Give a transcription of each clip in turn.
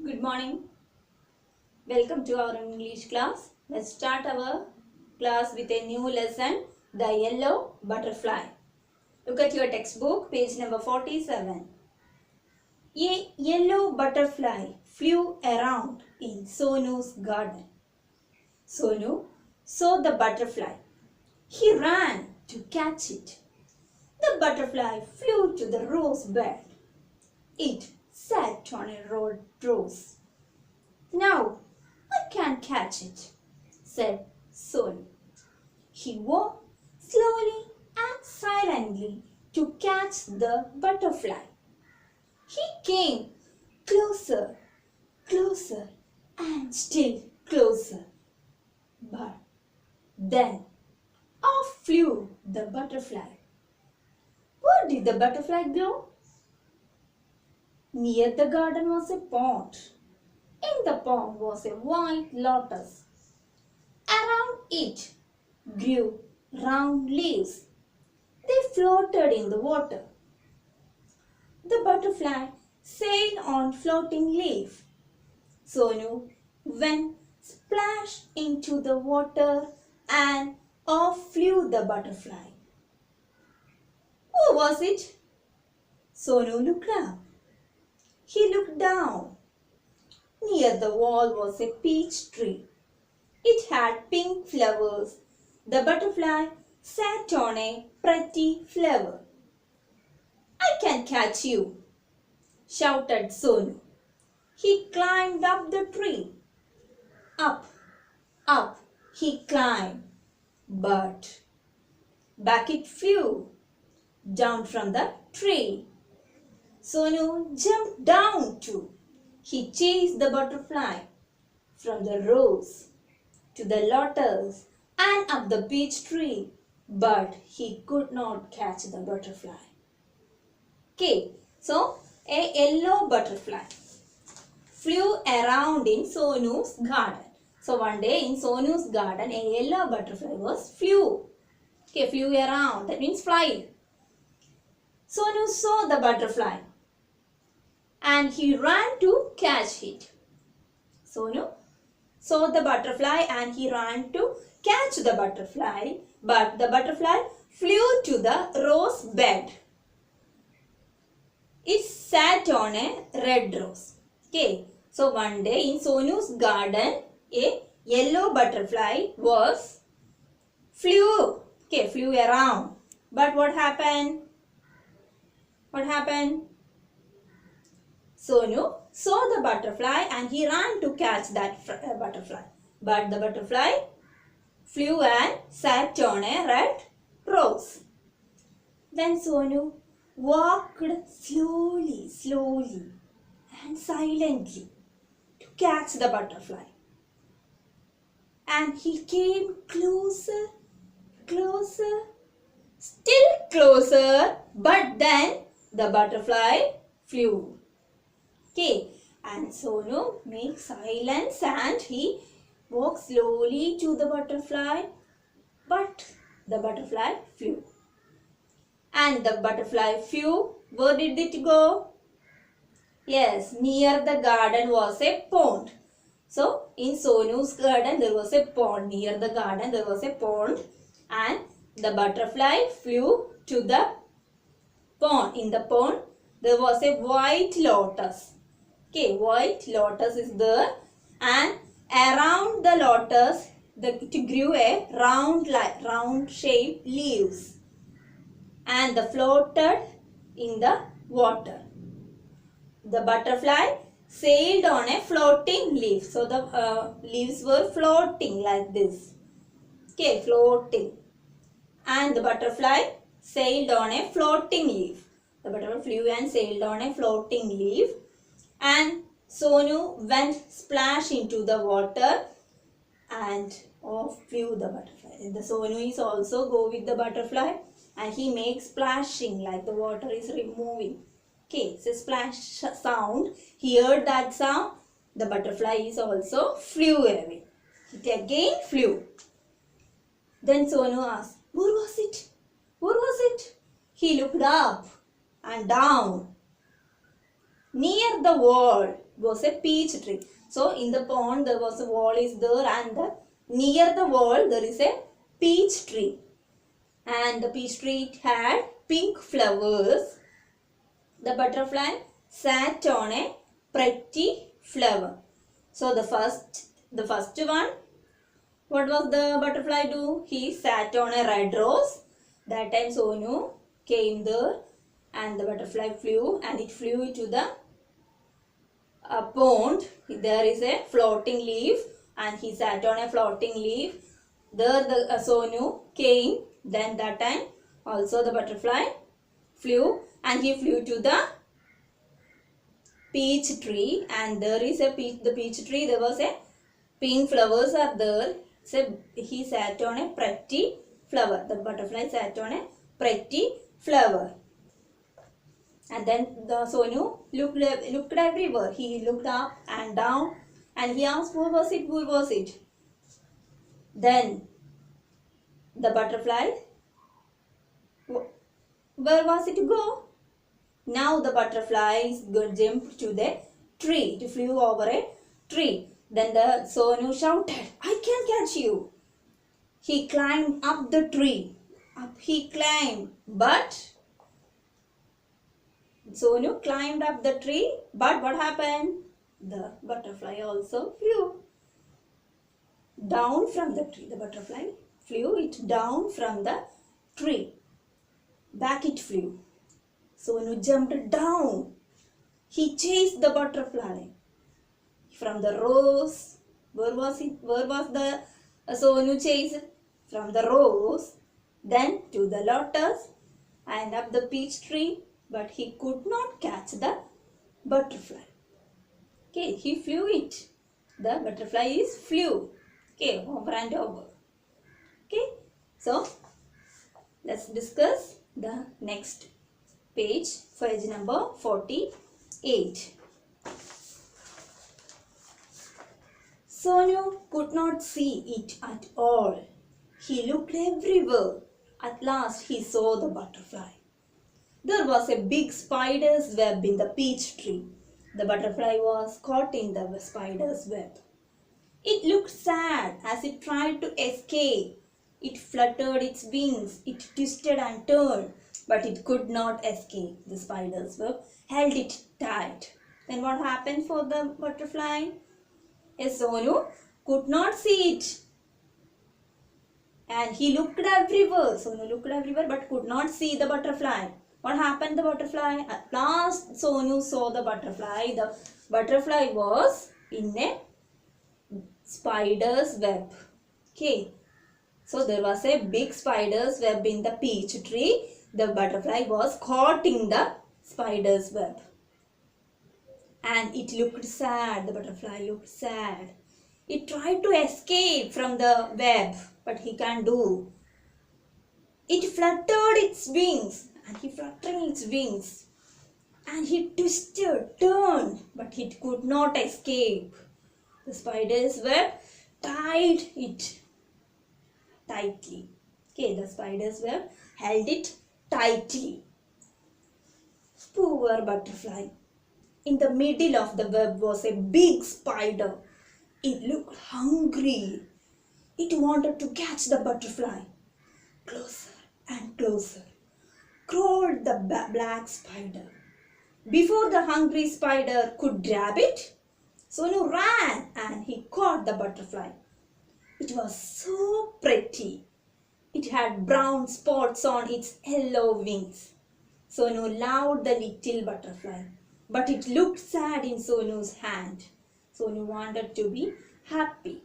Good morning. Welcome to our English class. Let's start our class with a new lesson, the yellow butterfly. Look at your textbook, page number 47. A yellow butterfly flew around in Sonu's garden. Sonu saw the butterfly. He ran to catch it. The butterfly flew to the rose bed. It sat on a red rose. Now I can't catch it, said Sonu. He walked slowly and silently to catch the butterfly. He came closer, closer, and still closer. But then off flew the butterfly. Where did the butterfly go? Near the garden was a pond. In the pond was a white lotus. Around it grew round leaves. They floated in the water. The butterfly sailed on floating leaf. Sonu went splash into the water and off flew the butterfly. Who was it? Sonu looked up. He looked down. Near the wall was a peach tree. It had pink flowers. The butterfly sat on a pretty flower. I can catch you, shouted Sonu. He climbed up the tree. Up, up he climbed, but back it flew down from the tree. Sonu jumped down too. He chased the butterfly from the rose to the lotus and up the peach tree, but he could not catch the butterfly. Okay, so a yellow butterfly flew around in Sonu's garden. So one day in Sonu's garden, a yellow butterfly flew around. That means fly. Sonu saw the butterfly and he ran to catch it. Sonu saw the butterfly and he ran to catch the butterfly, but the butterfly flew to the rose bed. It sat on a red rose. Okay, so one day in Sonu's garden, a yellow butterfly flew around. But what happened? Sonu saw the butterfly and he ran to catch that butterfly. But the butterfly flew and sat on a red rose. Then Sonu walked slowly and silently to catch the butterfly. And he came closer, still closer, but then the butterfly flew. Okay, and Sonu makes silence and he walks slowly to the butterfly, but the butterfly flew. And the butterfly flew. Where did it go? Yes, near the garden was a pond. So, in Sonu's garden there was a pond. Near the garden there was a pond and the butterfly flew to the pond. In the pond there was a white lotus. Okay, white lotus is there and around the lotus it grew a round shaped leaves and they floated in the water. The butterfly sailed on a floating leaf. So the leaves were floating like this. Okay, floating. And the butterfly sailed on a floating leaf. The butterfly flew and sailed on a floating leaf. And Sonu went splash into the water and off flew the butterfly. The Sonu is also go with the butterfly and he makes splashing like the water is removing. Okay, it's a splash sound. He heard that sound. The butterfly is also flew away. It again flew. Then Sonu asked, where was it? Where was it? He looked up and down. Near the wall was a peach tree. So in the pond there was a wall is there, and near the wall there is a peach tree. And the peach tree had pink flowers. The butterfly sat on a pretty flower. So the first one, what was the butterfly do? He sat on a red rose. That time Sonu came there and the butterfly flew, and it flew to the pond. There is a floating leaf and he sat on a floating leaf. There the Sonu came. Then that time also the butterfly flew and he flew to the peach tree, and there is a the peach tree, there was a pink flowers are there. So he sat on a pretty flower. The butterfly sat on a pretty flower. And then the Sonu looked everywhere. He looked up and down and he asked, where was it? Where was it? Then the butterfly, where was it to go? Now the butterfly jumped to the tree. It flew over a tree. Then the Sonu shouted, I can catch you. He climbed up the tree. Up he climbed. But Sonu climbed up the tree. But what happened? The butterfly also flew down from the tree. The butterfly flew it down from the tree. Back it flew. Sonu jumped down. He chased the butterfly from the rose. Where was it? Where was the Sonu chase? From the rose, then to the lotus and up the peach tree. But he could not catch the butterfly. Okay, he flew it. The butterfly is flew. Okay, over and over. Okay, so let's discuss the next page number 48. Sonu could not see it at all. He looked everywhere. At last he saw the butterfly. There was a big spider's web in the peach tree. The butterfly was caught in the spider's web. It looked sad as it tried to escape. It fluttered its wings, it twisted and turned, but it could not escape. The spider's web held it tight. Then what happened for the butterfly? Sonu could not see it. And he looked everywhere. Sonu looked everywhere but could not see the butterfly. What happened to the butterfly? At last Sonu saw the butterfly. The butterfly was in a spider's web. Okay. So there was a big spider's web in the peach tree. The butterfly was caught in the spider's web. And it looked sad. The butterfly looked sad. It tried to escape from the web, but he can't do. It fluttered its wings, and he fluttered its wings. And he twisted, turned, but it could not escape. The spider's web tied it tightly. Okay, the spider's web held it tightly. Poor butterfly. In the middle of the web was a big spider. It looked hungry. It wanted to catch the butterfly. Closer and closer crawled the black spider. Before the hungry spider could grab it, Sonu ran and he caught the butterfly. It was so pretty. It had brown spots on its yellow wings. Sonu loved the little butterfly, but it looked sad in Sonu's hand. Sonu wanted to be happy.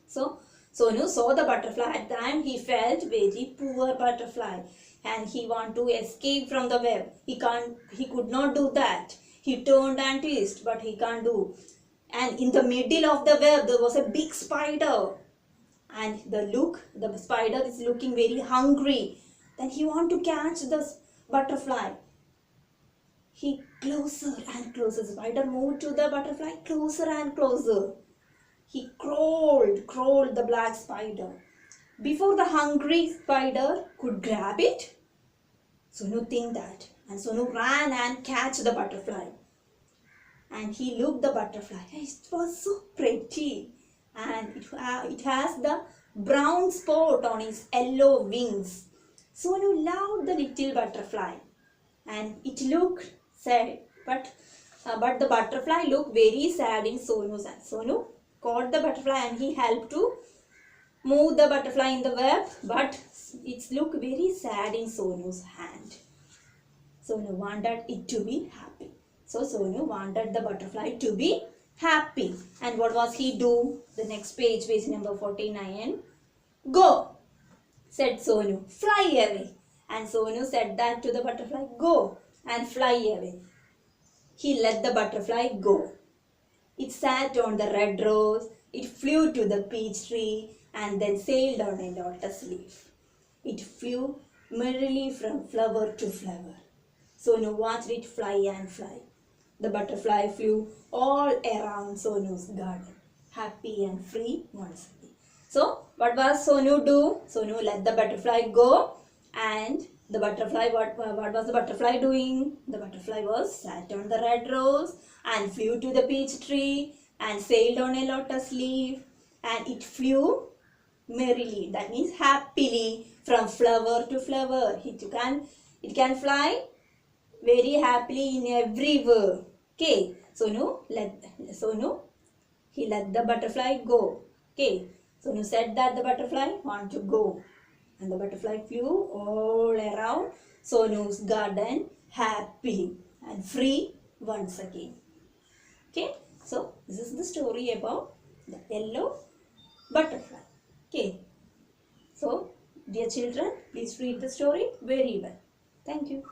So Sonu saw the butterfly. At the time he felt very poor butterfly and he wanted to escape from the web. He could not do that. He turned and twisted, but he can't do. And in the middle of the web there was a big spider. And the spider is looking very hungry. Then he wanted to catch the butterfly. He closer and closer. The spider moved to the butterfly closer and closer. He crawled the black spider. Before the hungry spider could grab it, Sonu think that. And Sonu ran and catch the butterfly. and he looked the butterfly. It was so pretty, and it has the brown spot on its yellow wings. Sonu loved the little butterfly, and it looked sad, but the butterfly looked very sad in Sonu's hand. Sonu caught the butterfly and he helped to move the butterfly in the web, but it looked very sad in Sonu's hand. Sonu wanted it to be happy. So Sonu wanted the butterfly to be happy. And what was he do? The next page, page number 49. Go, said Sonu, fly away. And Sonu said that to the butterfly, go and fly away. He let the butterfly go. It sat on the red rose, it flew to the peach tree and then sailed on a lotus leaf. It flew merrily from flower to flower. Sonu watched it fly and fly. The butterfly flew all around Sonu's garden, happy and free once again. So, what was Sonu do? Sonu let the butterfly go, and the butterfly, what was the butterfly doing? The butterfly was sat on the red rose and flew to the peach tree and sailed on a lotus leaf, and it flew merrily, that means happily, from flower to flower. It can fly very happily in everywhere. Okay, Sonu he let the butterfly go. Okay, Sonu said that the butterfly want to go, and the butterfly flew all around Sonu's garden happily and free once again. Okay, so this is the story about the yellow butterfly. Okay, so dear children, please read the story very well. Thank you.